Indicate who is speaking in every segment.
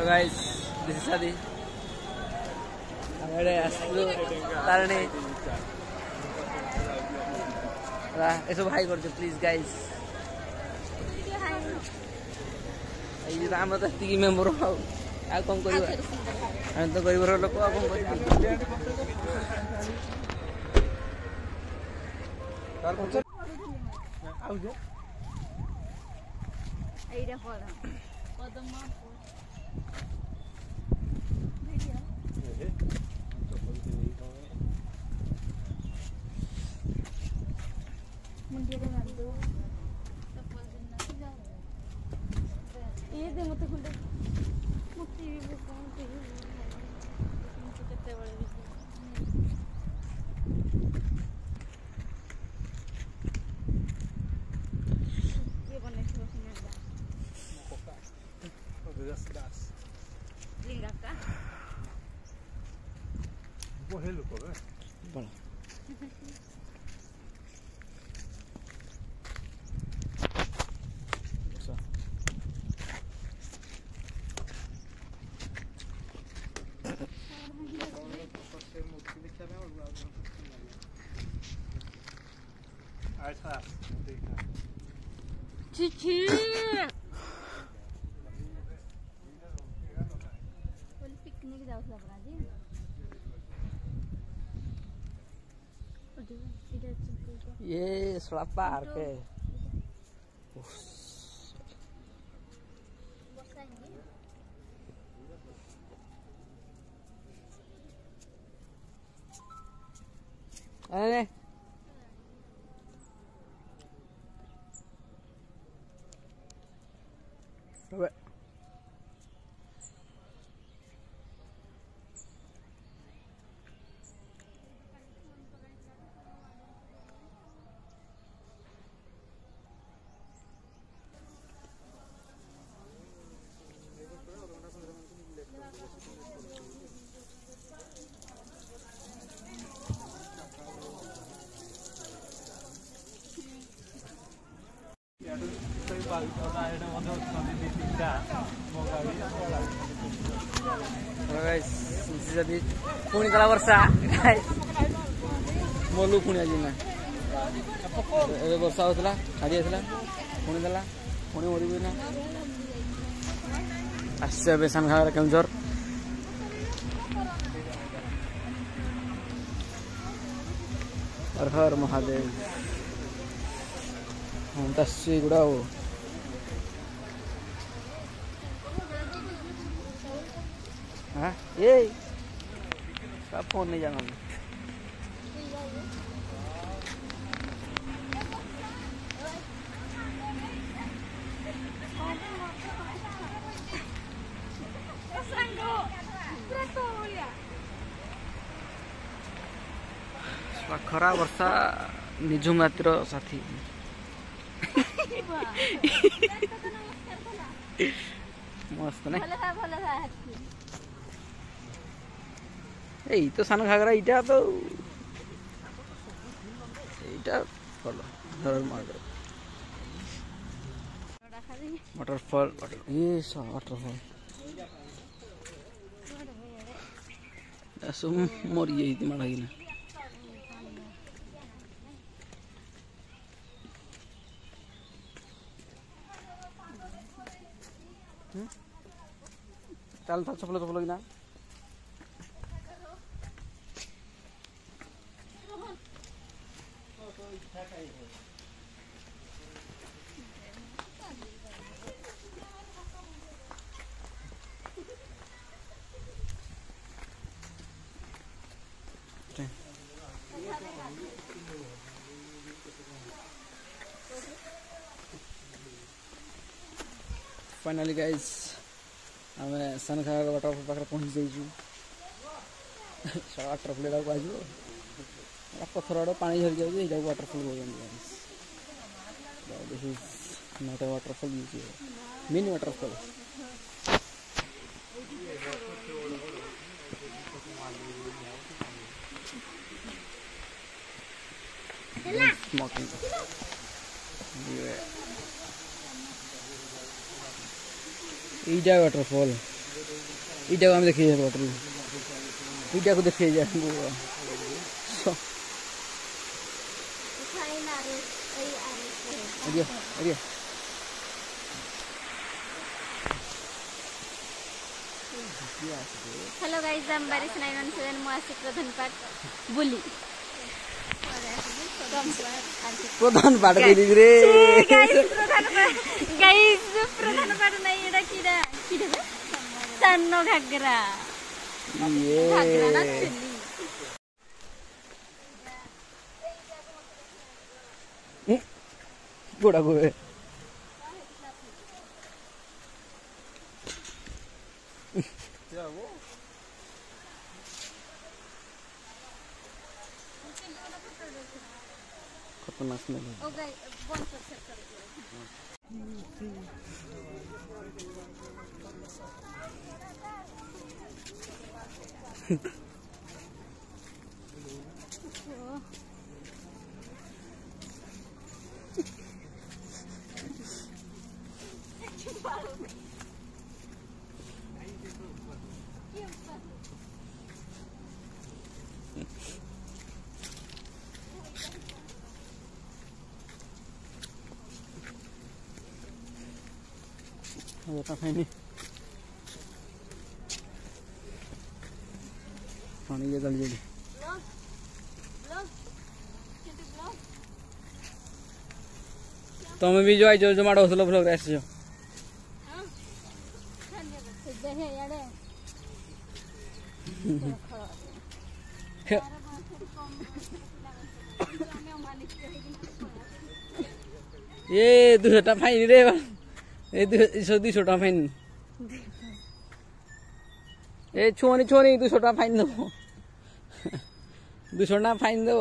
Speaker 1: Hello guys, this is Adi. Amare aslu tarane. Eso bhai korcho please guys. Ei ramro tasti member hau. Au kon kariba. Ame to garibor loko au kon kariba. Tar koncha au je. Eira foda. Podama Cici. Boleh piknik jauh lah berarti. ये थोड़ा park है। अरे पुणी कला वर्षा मोलू पुणी आज ना वर्षा होता छाड़ी आसला पुणी देला पुणी मरबू ना आसे बेसन घागर केमझर हर हर महादेव हम तस्सी गुड़ा हो हाँ ये सब फोन नहीं जाना खरा वर्षा निजु मात्र साथी मस्त ना এই তো সান ঘাগরা এটা তো এইটা ভালো ধরার মার্গ ওয়াটারফল ওয়াটারফল আসুম মরি যাইতি মারা গিনা চাল থাক চপলে চপলে কিনা फाइनली गाइस आम सानघागर वाटरफल पाखे पहुंची जाइए वाटरफल आज पथर आड़े पानी झरी जाए waterfall this is not a waterfall mini waterfall smoking এইটা ওয়াটারফল इटा को हम देखिए बाटर इटा को देखिए जा अरिया अरिया
Speaker 2: हेलो गाइस हम बारिश 917 मुआसी प्रधान पाठ बुली
Speaker 1: प्रधान पाठ बोली रे
Speaker 2: गाइस प्रधान पाठ नहीं एटा किडा किडा सन्नो घागरा
Speaker 1: ये
Speaker 2: घागरा ना चुली
Speaker 1: गोड़ा गोए क्या वो खतरनाक स्मेल है।
Speaker 2: ओ गाइस वन पर सेट कर
Speaker 1: ये तो है नहीं पानी ये गल जेडी तमे भी जो आई जो माडो होसलो ब्लॉग रे आसी जो
Speaker 2: हां धन्यवाद देहे याडे
Speaker 1: ये 200 टा फाइन रे ए 200 टा फाइन ए छोनी छोनी 200 टा फाइन दो 200 टा फाइन दो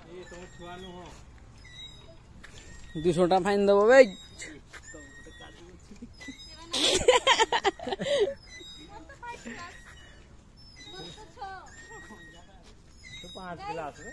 Speaker 1: ए तो छुआनु हो 200 टा फाइन दो बे तो 5 गिलास रे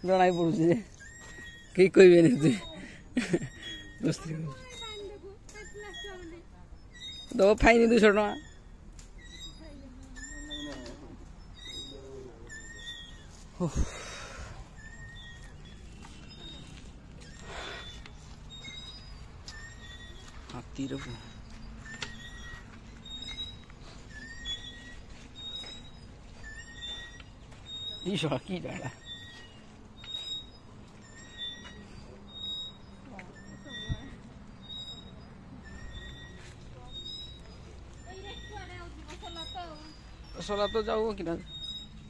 Speaker 1: जनाई पड़ुଛି कि कोई भी नहीं दो फाइन 200 टका हाथी रो ये शौकी डाला सोला तो जाओ कि ना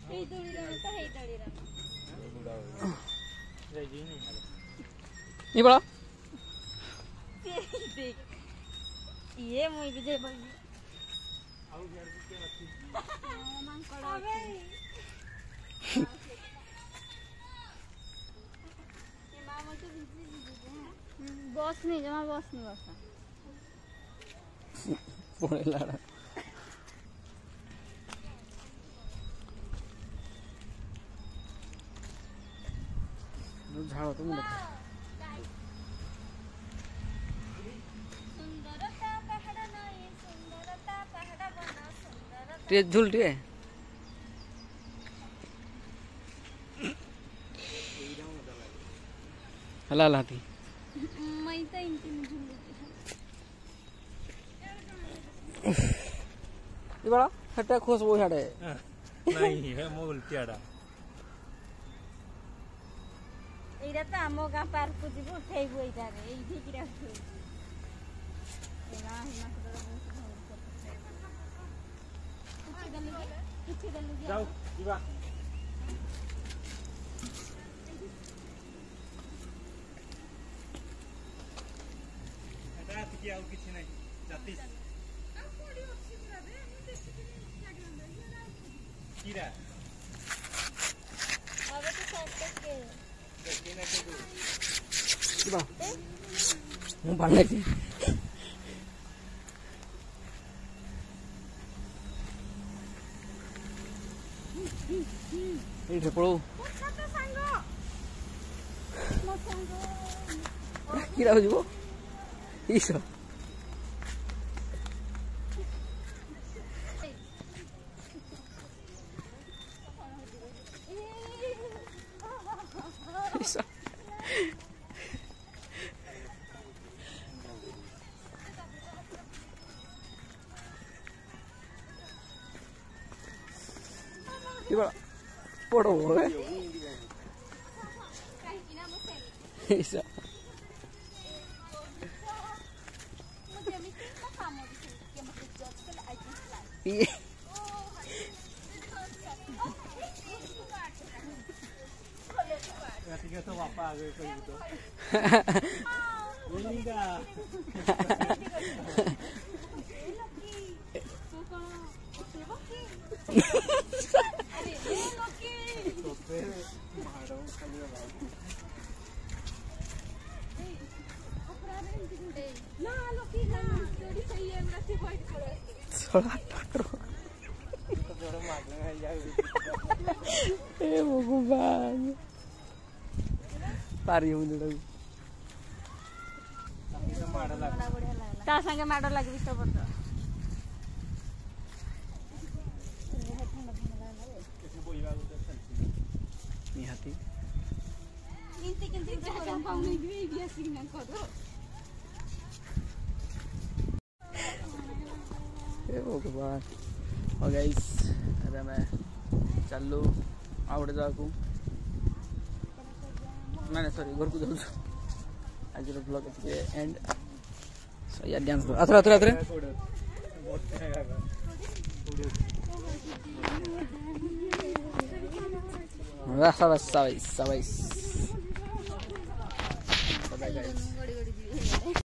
Speaker 2: हे दड़ी रा तो हे दड़ी रा
Speaker 1: ये बड़ा
Speaker 2: देख ये मुई विजय भाई आउ यार के अछि मांकड़ अबे ये मामा तो बिजली बस नहीं जमा बस नहीं बस
Speaker 1: पड़े लाड़ा झाड़ तो मुंडा
Speaker 2: सुंदरता पहाड़ नहीं सुंदरता पहाड़ बना सुंदरता
Speaker 1: टे झुलटे हला लाती
Speaker 2: मैं तो इनकी झुलती
Speaker 1: ये बड़ा हटा खोस वो छाड़े
Speaker 3: नहीं है मोल टियाड़ा
Speaker 2: एरा तो आमो गा पार्क को जीव उठेबो एटा रे एई ठीक रे उठे एना हिमा कदर किछि दलु
Speaker 3: जाओ जीवा एटा कि आउ किछि नै जाति आ कोडी अछि पुरा बे हम देखि कीरा
Speaker 2: अबे तो साइड के
Speaker 1: मुँह पानी थी ये पड़ो किरा हो Isso. Isso. Iba poro Isso. Iya.
Speaker 3: Tiga tuh apa gitu. Ini enggak.
Speaker 1: भगवान पारी मुझे लग
Speaker 2: ता संगे माड़ लगे इष्ट पड़ता
Speaker 1: निहाती
Speaker 2: किंती किंती जगह पाउने भी बिया सिग्नल करो
Speaker 1: भगवान और गाइस अरे मैं चलू आउट जाकू ना सॉरी घर को जाऊँ आज ब्लॉग एंड सो यार डांस करो अथरा अथरा अथरा sabes